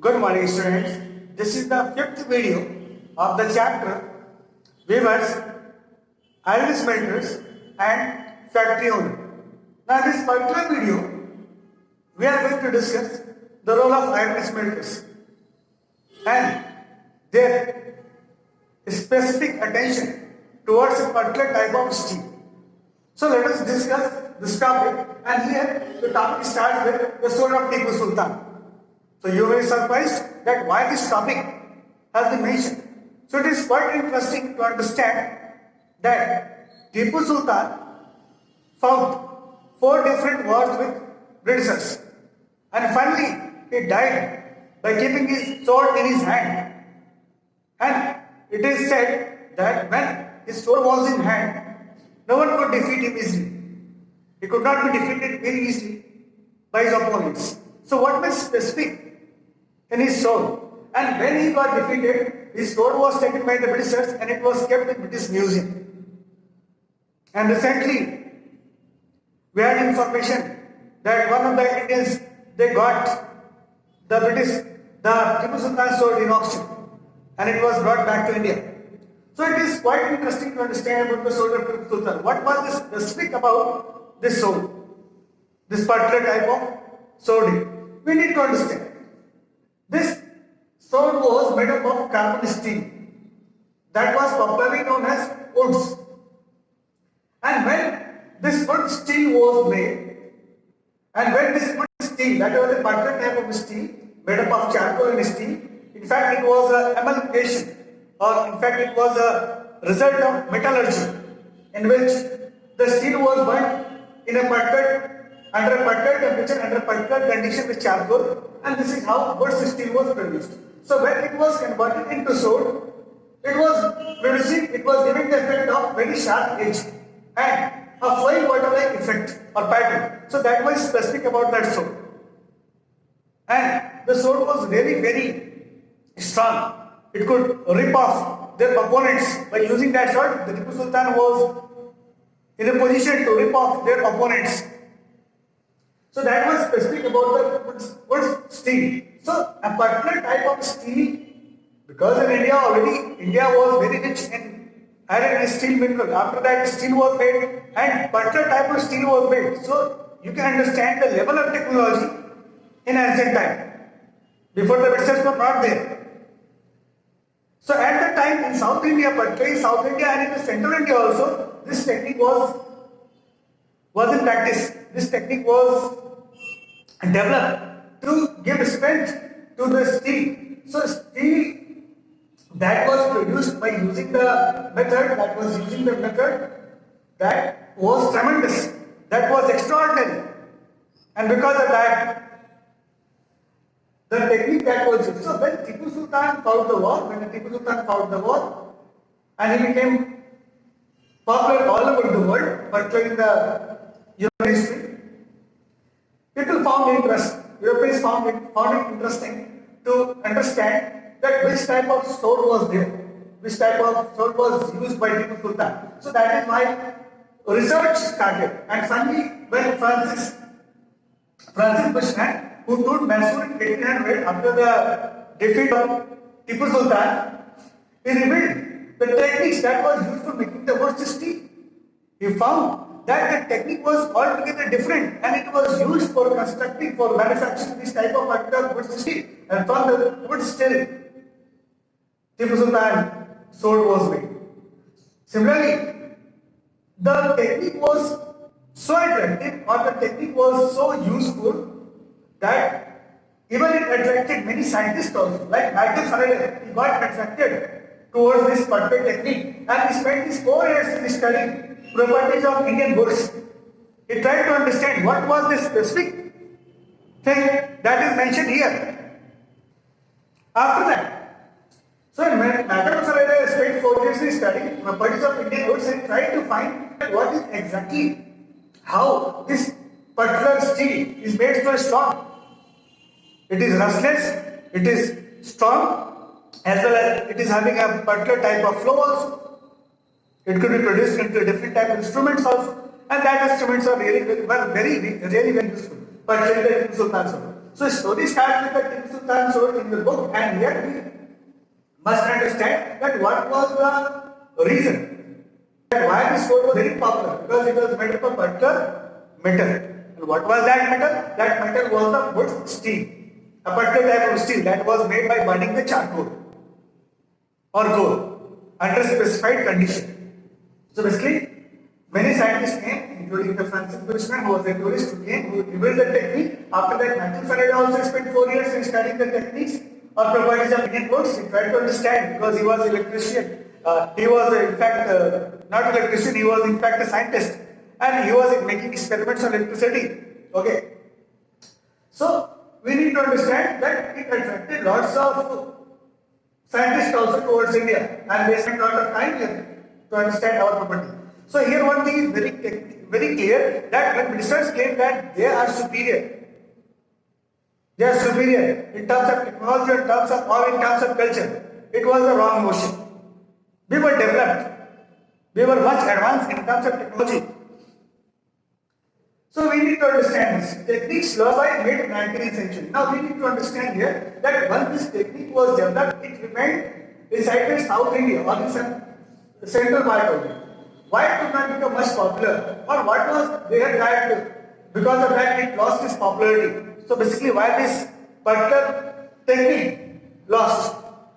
Good morning, students. This is the fifth video of the chapter Weavers, Iron Smelters, and Factory Owner. Now, in this particular video, we are going to discuss the role of iron smelters and their specific attention towards a particular type of steel. So, let us discuss this topic, and here the topic starts with the sword of Tipu Sultan. So you may be surprised that why this topic has been mentioned. So it is quite interesting to understand that Tipu Sultan fought 4 different wars with Britishers, and finally he died by keeping his sword in his hand. And it is said that when his sword was in hand, no one could defeat him easily. He could not be defeated very easily by his opponents. So what was specific in his sword? And when he got defeated, his sword was taken by the Britishers and it was kept in British Museum. And recently, we had information that one of the Indians, they got the Tipu Sultan sword in auction, and it was brought back to India. So it is quite interesting to understand about the sword of Tipu Sultan. What was this specific about this sword? This particular type of sword. We need to understand. This sword was made up of carbon steel that was popularly known as woods. And when this wood steel was made, and when this wood steel, that was a particular type of steel made up of charcoal and steel, in fact it was an amalgamation, or in fact it was a result of metallurgy in which the steel was burnt in a under a particular temperature, under a particular condition with charcoal, and this is how wood steel was produced. So when it was converted into sword, it was giving the effect of very sharp edge and a flowing water-like effect or pattern. So that was specific about that sword. And the sword was really very strong. It could rip off their opponents. By using that sword, the Tipu Sultan was in a position to rip off their opponents. So that was specific about the wood steel. So a particular type of steel, because in India was very rich in iron and steel mineral. After that steel was made and particular type of steel was made. So you can understand the level of technology in ancient time. Before the Britishers were not there. So at the time in South India, particularly South India and in the Central India also, this technique was in practice. This technique was developed to give strength to the steel. So steel that was produced by using the method, that was tremendous, that was extraordinary. And because of that, the technique that was used. So when Tipu Sultan fought the war, and he became popular all over the world, particularly in the European history, people Europeans found it interesting to understand that which type of sword was there, which type of sword was used by Tipu Sultan. So that is why research started. And finally, when Francis Buchanan, who took Mysore in 1800 after the defeat of Tipu Sultan, he revealed the techniques that was used for making the wood steel. He found that the technique was altogether different, and it was used for manufacturing this type of particular wood steel. And from the wood steel, Tipu Sultan sword was made. Similarly, the technique was so attractive, or the technique was so useful, that even it attracted many scientists also, like Michael Faraday. He got attracted towards this particular technique, and he spent his 4 years in studying properties of Indian woods. He tried to understand what was the specific thing that is mentioned here. After that, so Michael Faraday spent 4 years in studying properties of Indian woods and tried to find what is exactly how this particular steel is made so strong. It is rustless, it is strong, as well as it is having a particular type of flow also. It could be produced into different type of instruments also, and that instruments are really very useful, particularly the Tipu Sultan sword. So story starts with the Tipu Sultan sword in the book, and here we must understand that what was the reason that why this sword was very popular, because it was made of a particular metal. And what was that metal? That metal was the wood steel, a particular type of steel that was made by burning the charcoal or coal under specified condition. So basically, many scientists came, including the Francis Bushman, who was a tourist who came, who revealed the technique. After that, Matthew Faraday also spent 4 years in studying the techniques or properties of Indian books. He tried to understand, because he was an electrician. He was in fact not an electrician, he was in fact a scientist, and he was making experiments on electricity. Okay. So we need to understand that it attracted lots of scientists also towards India, and they spent a lot of time here to understand our property. So here one thing is very clear, that when Britishers claim that they are superior in terms of technology, in terms of or in terms of culture, it was the wrong notion. We were developed, we were much advanced in terms of technology. So we need to understand this. Techniques lost by mid-19th century. Now we need to understand here that once this technique was developed, it remained inside South India or in the central part of it. Why it could not become much popular, or what was there that because of that it lost its popularity? So basically, why this particular technique lost?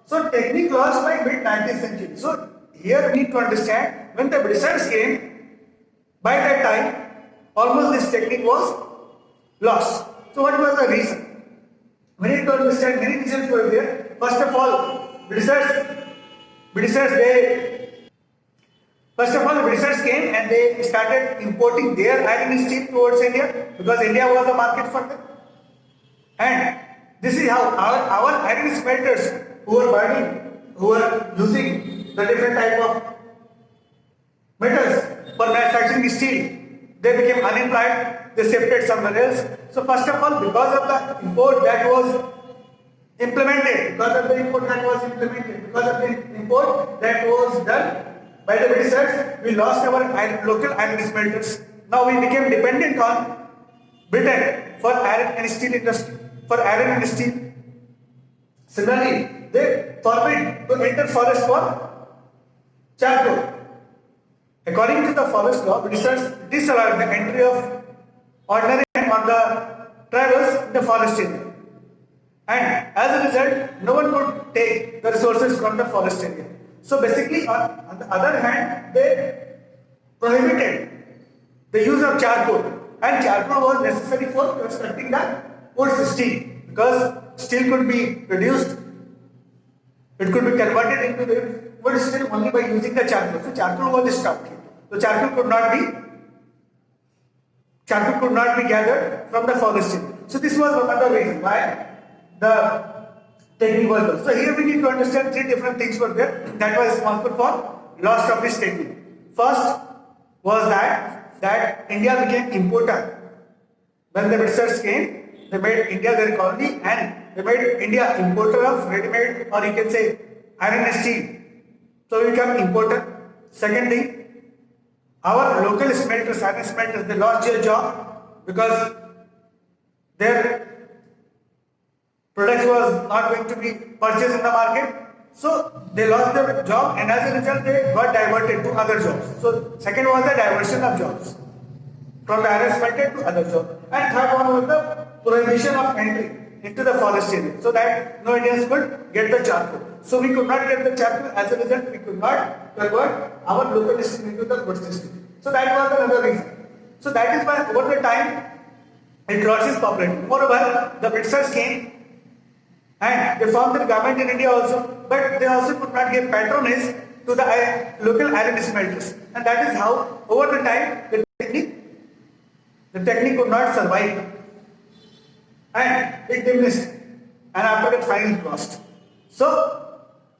So technique lost by mid-19th century. So here we need to understand, when the Britishers came, by that time almost this technique was lost. So what was the reason? We need to understand many reasons were there. First of all, the Britishers came and they started importing their iron and steel towards India, because India was the market for them. And this is how our iron smelters who were using the different type of metals for manufacturing steel, they became unemployed, they shifted somewhere else. So first of all, because of the import that was implemented, because of the import that was done by the Britishers, we lost our local iron smelters. Now we became dependent on Britain for iron and steel industry, Similarly, they forbid to enter forest for charcoal. According to the forest law, Britishers disallowed the entry of ordinary men on the travels in the forest area. And as a result, no one could take the resources from the forest area. So basically, on the other hand, they prohibited the use of charcoal, and charcoal was necessary for constructing the wood steel, because steel could be produced, it could be converted into the wood steel only by using the charcoal. So charcoal was stopped here. So charcoal could not be gathered from the forest area. So this was one of the reasons why the technique was lost. So here we need to understand three different things were there that was responsible for loss of this technique. First was that India became importer. When the Britishers came, they made India their colony, and they made India importer of ready-made, or you can say iron and steel. So we become importer. Second thing, our local smelters, iron smelters, they lost their job because their products was not going to be purchased in the market. So they lost their job, and as a result they got diverted to other jobs. So second was the diversion of jobs from the iron smelter to other jobs. And third one was the prohibition of entry into the forest area, so that no Indians could get the charcoal. So we could not get the charcoal, as a result we could not convert our local steel into the wood system. So that was another reason. So that is why over the time it lost its popularity. Moreover, the Britishers came and they formed their government in India also, but they also could not give patronage to the local iron smelters, and that is how over the time the technique could not survive, and it diminished, and after that finally lost. So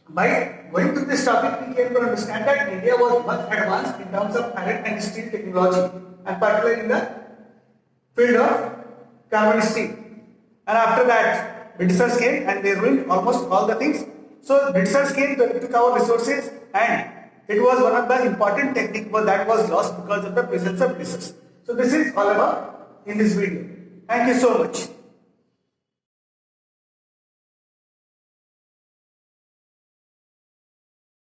by going through this topic, we came to understand that India was much advanced in terms of iron and steel technology, and particularly in the field of carbon steel. And after that, Britishers came and they ruined almost all the things. So Britishers came, they took our resources, and it was one of the important techniques that was lost because of the presence of Britishers. So this is all about in this video. Thank you so much.